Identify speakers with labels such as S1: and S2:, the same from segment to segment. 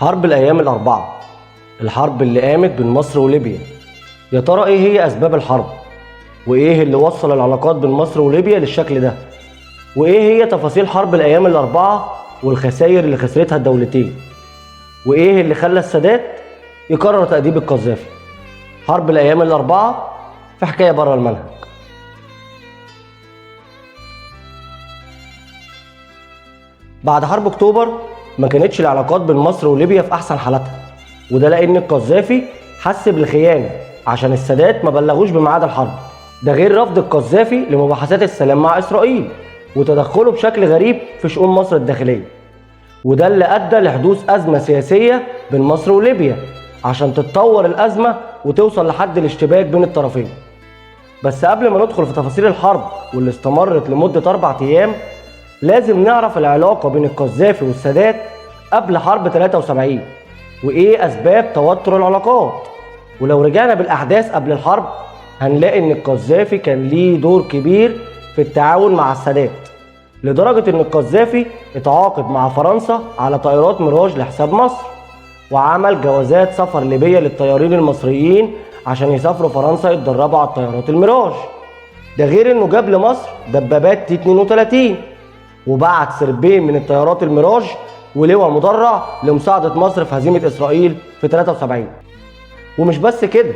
S1: حرب الأيام الأربعة، الحرب اللي قامت بين مصر وليبيا. يا ترى إيه هي أسباب الحرب؟ وإيه اللي وصل العلاقات بين مصر وليبيا للشكل ده؟ وإيه هي تفاصيل حرب الأيام الأربعة والخسائر اللي خسرتها الدولتين؟ وإيه اللي خلى السادات يقرر تأديب القذافي؟ حرب الأيام الأربعة في حكاية بره المنهج. بعد حرب أكتوبر ما كانتش العلاقات بين مصر وليبيا في أحسن حالاتها، وده لأن القذافي حس بالخيانة عشان السادات ما بلغوش بميعاد الحرب، ده غير رفض القذافي لمباحثات السلام مع إسرائيل وتدخله بشكل غريب في شؤون مصر الداخلية، وده اللي أدى لحدوث أزمة سياسية بين مصر وليبيا عشان تتطور الأزمة وتوصل لحد الاشتباك بين الطرفين. بس قبل ما ندخل في تفاصيل الحرب واللي استمرت لمدة 4 أيام، لازم نعرف العلاقة بين القذافي والسادات قبل حرب 73 وإيه أسباب توتر العلاقات. ولو رجعنا بالأحداث قبل الحرب هنلاقي إن القذافي كان ليه دور كبير في التعاون مع السادات، لدرجة إن القذافي اتعاقد مع فرنسا على طائرات ميراج لحساب مصر، وعمل جوازات سفر ليبيا للطيارين المصريين عشان يسافروا فرنسا يتدربوا على الطيارات الميراج. ده غير إنه جاب لمصر دبابات تي 32 وبعت سربين من الطيارات الميراج ولواء مدرع لمساعدة مصر في هزيمة إسرائيل في 73. ومش بس كده،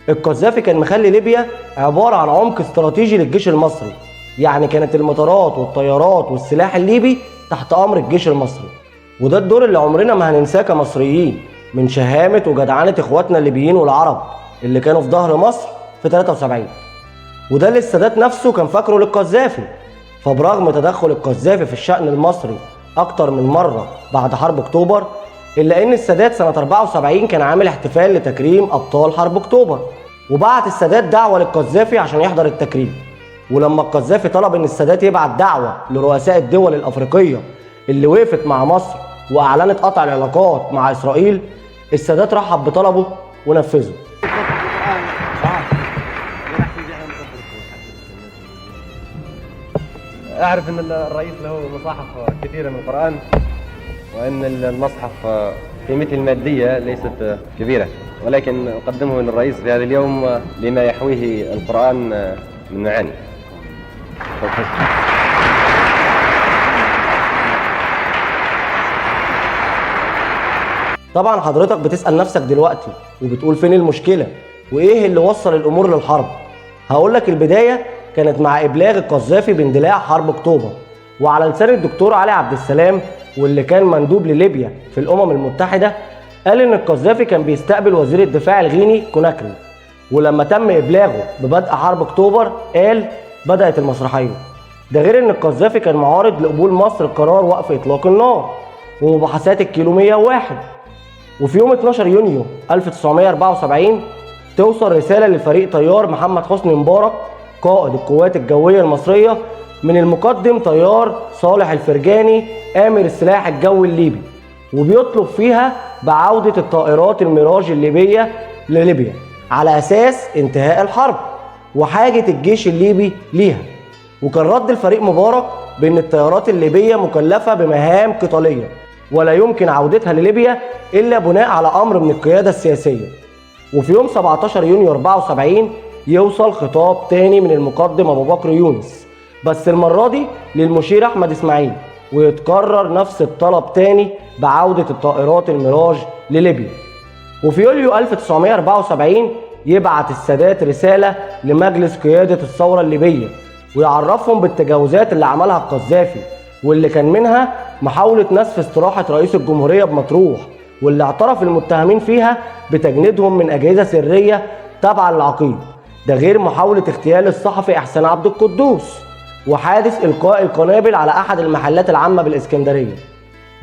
S1: القذافي كان مخلي ليبيا عبارة عن عمق استراتيجي للجيش المصري، يعني كانت المطارات والطيارات والسلاح الليبي تحت أمر الجيش المصري. وده الدور اللي عمرنا ما هننساه كمصريين، من شهامة وجدعنة إخواتنا الليبيين والعرب اللي كانوا في ظهر مصر في 73. وده اللي السادات نفسه كان فاكره للقذافي. فبرغم تدخل القذافي في الشأن المصري أكتر من مرة بعد حرب أكتوبر، إلا إن السادات سنة 74 كان عامل احتفال لتكريم أبطال حرب أكتوبر، وبعت السادات دعوة للقذافي عشان يحضر التكريم. ولما القذافي طلب إن السادات يبعت دعوة لرؤساء الدول الأفريقية اللي وقفت مع مصر وأعلنت قطع العلاقات مع إسرائيل، السادات رحب بطلبه ونفذه.
S2: أعرف أن الرئيس له مصاحف كثيرة من القرآن، وأن المصحف قيمته المادية ليست كبيرة، ولكن أقدمه للرئيس في هذا اليوم لما يحويه القرآن من معاني.
S1: طبعا حضرتك بتسأل نفسك دلوقتي وبتقول فين المشكلة وإيه اللي وصل الأمور للحرب؟ هقولك البداية كانت مع إبلاغ القذافي باندلاع حرب أكتوبر، وعلى لسان الدكتور علي عبد السلام واللي كان مندوب لليبيا في الأمم المتحدة، قال إن القذافي كان بيستقبل وزير الدفاع الغيني كوناكري، ولما تم إبلاغه ببدء حرب أكتوبر قال بدأت المسرحية. ده غير إن القذافي كان معارض لقبول مصر قرار وقف إطلاق النار ومباحثات الكيلو 101. وفي يوم 12 يونيو 1974 توصل رسالة للفريق طيار محمد حسني مبارك قائد القوات الجوية المصرية من المقدم طيار صالح الفرجاني آمر السلاح الجوي الليبي، وبيطلب فيها بعودة الطائرات الميراج الليبية لليبيا على أساس انتهاء الحرب وحاجة الجيش الليبي ليها. وكان رد الفريق مبارك بأن الطيارات الليبية مكلفة بمهام قتالية ولا يمكن عودتها لليبيا إلا بناء على أمر من القيادة السياسية. وفي يوم 17 يونيو 74 يوصل خطاب تاني من المقدم أبو بكر يونس، بس المرة دي للمشير أحمد إسماعيل، ويتكرر نفس الطلب تاني بعودة الطائرات الميراج لليبيا. وفي يوليو 1974 يبعت السادات رسالة لمجلس قيادة الثورة الليبية ويعرفهم بالتجاوزات اللي عملها القذافي، واللي كان منها محاولة نسف استراحة رئيس الجمهورية بمطروح، واللي اعترف المتهمين فيها بتجنيدهم من أجهزة سرية تابعة للعقيد. ده غير محاولة اغتيال الصحفي إحسان عبد القدوس، وحادث إلقاء القنابل على أحد المحلات العامة بالإسكندرية.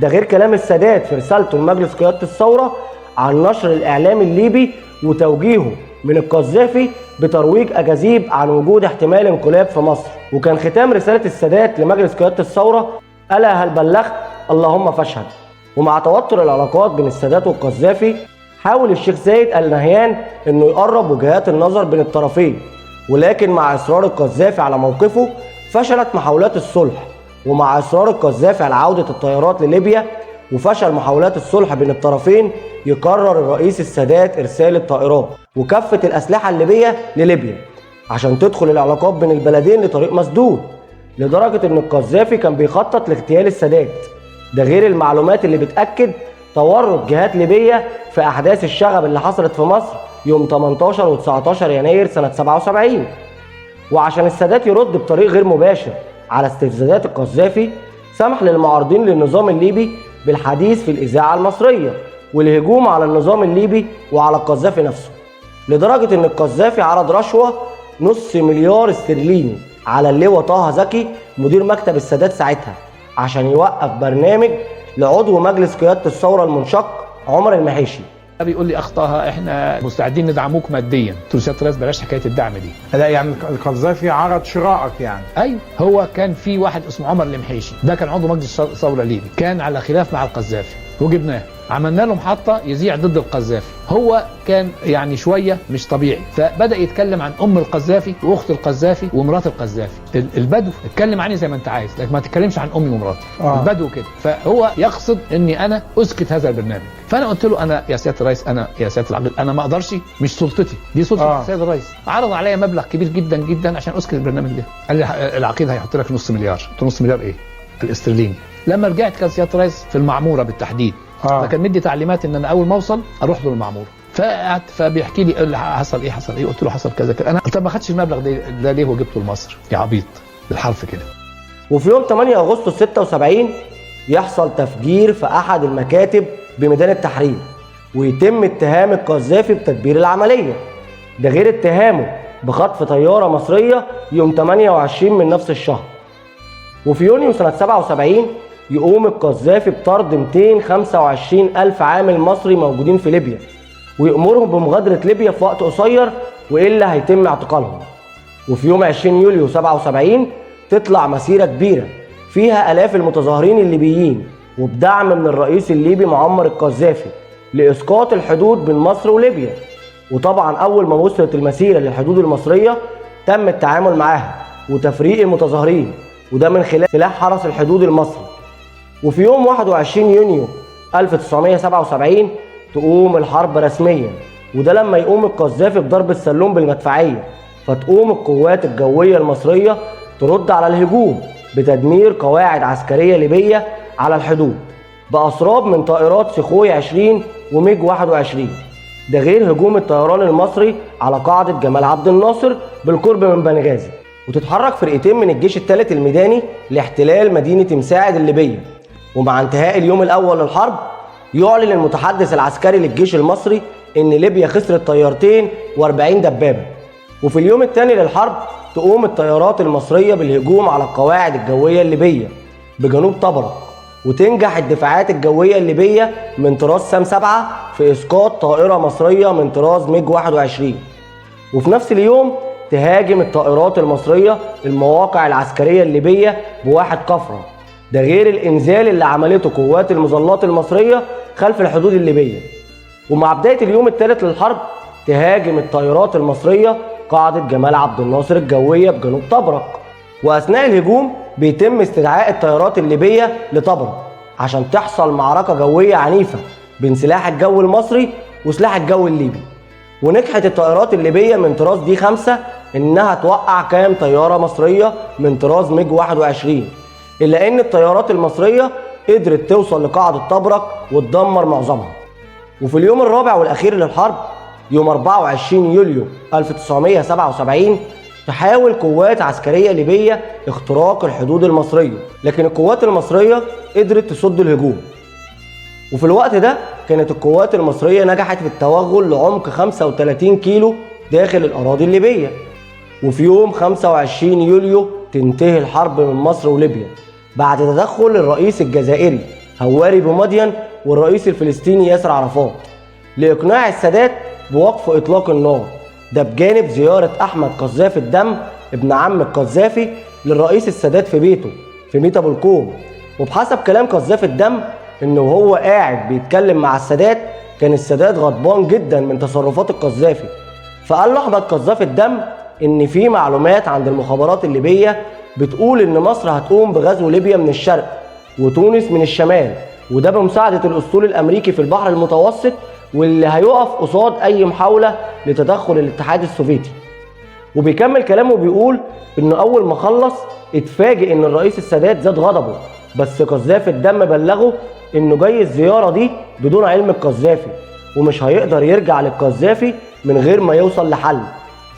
S1: ده غير كلام السادات في رسالته لمجلس قيادة الثورة عن نشر الإعلام الليبي وتوجيهه من القذافي بترويج أكاذيب عن وجود احتمال انقلاب في مصر. وكان ختام رسالة السادات لمجلس قيادة الثورة: ألا هل بلغت؟ اللهم فاشهد. ومع توتر العلاقات بين السادات والقذافي، حاول الشيخ زايد آل نهيان انه يقرب وجهات النظر بين الطرفين، ولكن مع اصرار القذافي على موقفه فشلت محاولات الصلح. ومع اصرار القذافي على عودة الطيارات لليبيا وفشل محاولات الصلح بين الطرفين، يقرر الرئيس السادات إرسال الطائرات وكافة الأسلحة الليبية لليبيا عشان تدخل العلاقات بين البلدين لطريق مسدود، لدرجة إن القذافي كان بيخطط لاغتيال السادات. ده غير المعلومات اللي بتأكد تورط جهات ليبية في أحداث الشغب اللي حصلت في مصر يوم 18 و 19 يناير سنة 77. وعشان السادات يرد بطريق غير مباشر على استفزازات القذافي، سمح للمعارضين للنظام الليبي بالحديث في الإذاعة المصرية والهجوم على النظام الليبي وعلى القذافي نفسه، لدرجة إن القذافي عرض رشوة نص مليار استرليني على اللواء طه زكي مدير مكتب السادات ساعتها عشان يوقف برنامج لعضو مجلس قيادة الثورة المنشق عمر المحيشي.
S3: بيقول لي اخطاها احنا مستعدين ندعموك ماديا. قلت له سياده الرئيس بلاش حكايه الدعم دي.
S4: لا يعني القذافي عرض شرائك يعني.
S3: ايوه، هو كان في واحد اسمه عمر المحيشي، ده كان عضو مجلس الثوره الليبي، كان على خلاف مع القذافي وجبناه، عملنا له محطه يذيع ضد القذافي. هو كان يعني شويه مش طبيعي، فبدا يتكلم عن ام القذافي واخت القذافي ومرات القذافي. البدو اتكلم عني زي ما انت عايز، لكن ما تتكلمش عن امي ومراتي. البدو كده. فهو يقصد اني انا اسكت هذا البرنامج. فانا قلت له انا يا سياده الرئيس، انا يا سياده العقيد، انا ما اقدرش، مش سلطتي دي، سلطه السيد الرئيس. عرض عليا مبلغ كبير جدا جدا عشان اسكت البرنامج ده. قال لي العقيد هيحط لك نص مليار. قلت له نص مليار ايه؟ الاسترليني. لما رجعت كان سياده الرئيس في المعموره بالتحديد، فكان مدي تعليمات ان انا اول ما اوصل اروح له المعموره. فقعد فبيحكي لي حصل ايه حصل ايه. قلت له حصل كذا كذا. انا قلت ما خدش المبلغ ده ليه وجبته لمصر يا عبيط، بالحرف كده.
S1: وفي يوم 8 اغسطس 76 يحصل تفجير في احد المكاتب بميدان التحرير، ويتم اتهام القذافي بتدبير العمليه، ده غير اتهامه بخطف طياره مصريه يوم 28 من نفس الشهر. وفي يونيو سنه 77 يقوم القذافي بطرد 225 ألف عامل مصري موجودين في ليبيا، ويأمرهم بمغادرة ليبيا في وقت قصير وإلا هيتم اعتقالهم. وفي يوم 20 يوليو 77 تطلع مسيرة كبيرة فيها آلاف المتظاهرين الليبيين وبدعم من الرئيس الليبي معمر القذافي لإسقاط الحدود بين مصر وليبيا. وطبعا أول ما وصلت المسيرة للحدود المصرية تم التعامل معاها وتفريق المتظاهرين، وده من خلال سلاح حرس الحدود المصري. وفي يوم 21 يونيو 1977 تقوم الحرب رسميا، وده لما يقوم القذافي بضرب السلوم بالمدفعية، فتقوم القوات الجوية المصرية ترد على الهجوم بتدمير قواعد عسكرية ليبية على الحدود بأسراب من طائرات سخوي 20 وميج 21، ده غير هجوم الطيران المصري على قاعدة جمال عبد الناصر بالقرب من بنغازي. وتتحرك فرقتين من الجيش الثالث الميداني لاحتلال مدينة مساعد الليبية. ومع انتهاء اليوم الأول للحرب يعلن المتحدث العسكري للجيش المصري إن ليبيا خسرت طيارتين و40 دبابة. وفي اليوم الثاني للحرب تقوم الطيارات المصرية بالهجوم على القواعد الجوية الليبية بجنوب طبرق، وتنجح الدفاعات الجوية الليبية من طراز سام 7 في إسقاط طائرة مصرية من طراز ميج 21. وفي نفس اليوم تهاجم الطائرات المصرية المواقع العسكرية الليبية بواحد كفرة، ده غير الإنزال اللي عملته قوات المظلات المصرية خلف الحدود الليبية. ومع بداية اليوم الثالث للحرب تهاجم الطائرات المصرية قاعدة جمال عبد الناصر الجوية بجنوب طبرق، وأثناء الهجوم بيتم استدعاء الطيارات الليبية لطبرق عشان تحصل معركة جوية عنيفة بين سلاح الجو المصري وسلاح الجو الليبي. ونجحت الطائرات الليبية من طراز دي 5 إنها توقع كام طيارة مصرية من طراز ميج 21، إلا إن الطيارات المصرية قدرت توصل لقاعدة طبرق وتدمر معظمها. وفي اليوم الرابع والأخير للحرب يوم 24 يوليو 1977 تحاول قوات عسكرية ليبية اختراق الحدود المصرية، لكن القوات المصرية قدرت تصد الهجوم. وفي الوقت ده كانت القوات المصرية نجحت في التوغل لعمق 35 كيلو داخل الأراضي الليبية. وفي يوم 25 يوليو تنتهي الحرب من مصر وليبيا بعد تدخل الرئيس الجزائري هواري بومدين والرئيس الفلسطيني ياسر عرفات لإقناع السادات بوقف إطلاق النار، ده بجانب زيارة أحمد قذافي الدم ابن عم القذافي للرئيس السادات في بيته في ميتا بالكوم. وبحسب كلام قذافي الدم إنه وهو قاعد بيتكلم مع السادات كان السادات غضبان جدا من تصرفات القذافي، فقال له أحمد قذافي الدم إن في معلومات عند المخابرات الليبية بتقول إن مصر هتقوم بغزو ليبيا من الشرق وتونس من الشمال وده بمساعدة الأسطول الأمريكي في البحر المتوسط، واللي هيقف قصاد أي محاولة لتدخل الاتحاد السوفيتي. وبيكمل كلامه بيقول إنه أول ما خلص اتفاجئ إن الرئيس السادات زاد غضبه، بس قذافي الدم بلغه إنه جاي الزيارة دي بدون علم القذافي، ومش هيقدر يرجع للقذافي من غير ما يوصل لحل،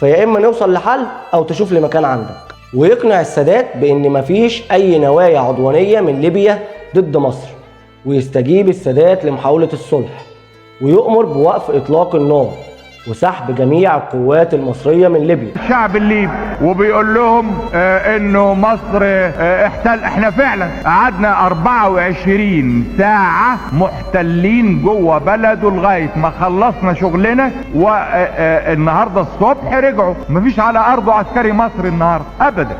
S1: فيا إما نوصل لحل أو تشوف لي مكان عندك. ويقنع السادات بإن مفيش أي نوايا عدوانية من ليبيا ضد مصر، ويستجيب السادات لمحاولة الصلح، ويؤمر بوقف إطلاق النار وسحب جميع القوات المصرية من ليبيا.
S5: الشعب الليبي وبيقول لهم انه مصر احتل. احنا فعلا قعدنا 24 ساعة محتلين جوه بلده لغاية ما خلصنا شغلنا، والنهاردة الصبح رجعوا. مفيش على ارضه عسكري مصري النهاردة ابدا،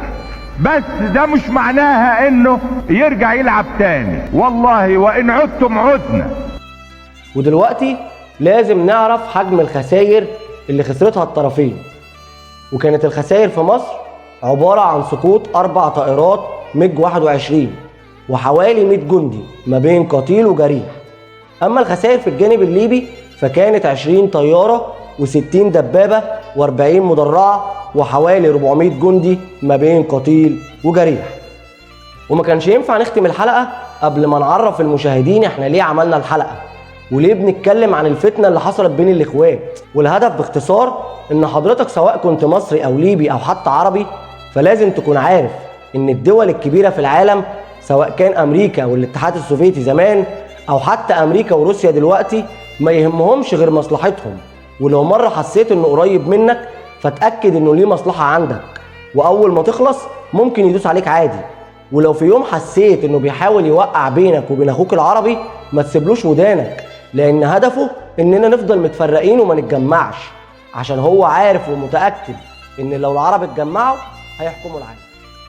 S5: بس ده مش معناها انه يرجع يلعب تاني. والله وان عدتم عدنا.
S1: ودلوقتي لازم نعرف حجم الخسائر اللي خسرتها الطرفين. وكانت الخسائر في مصر عبارة عن سقوط 4 طائرات ميج 21 وحوالي 100 جندي ما بين قتيل وجريح. أما الخسائر في الجانب الليبي فكانت 20 طيارة و60 دبابة و40 مدرعة وحوالي 400 جندي ما بين قتيل وجريح. وما كانش ينفع نختم الحلقة قبل ما نعرف المشاهدين احنا ليه عملنا الحلقة وليه بنتكلم عن الفتنة اللي حصلت بين الإخوات. والهدف باختصار إن حضرتك سواء كنت مصري أو ليبي أو حتى عربي، فلازم تكون عارف إن الدول الكبيرة في العالم سواء كان أمريكا والاتحاد السوفيتي زمان أو حتى أمريكا وروسيا دلوقتي ما يهمهمش غير مصلحتهم. ولو مرة حسيت إنه قريب منك فتأكد إنه ليه مصلحة عندك، وأول ما تخلص ممكن يدوس عليك عادي. ولو في يوم حسيت إنه بيحاول يوقع بينك وبين أخوك العربي ما تسيبلوش ودانك، لأن هدفه إننا نفضل متفرقين وما نتجمعش، عشان هو عارف ومتأكد إن لو العرب اتجمعوا هيحكموا العالم.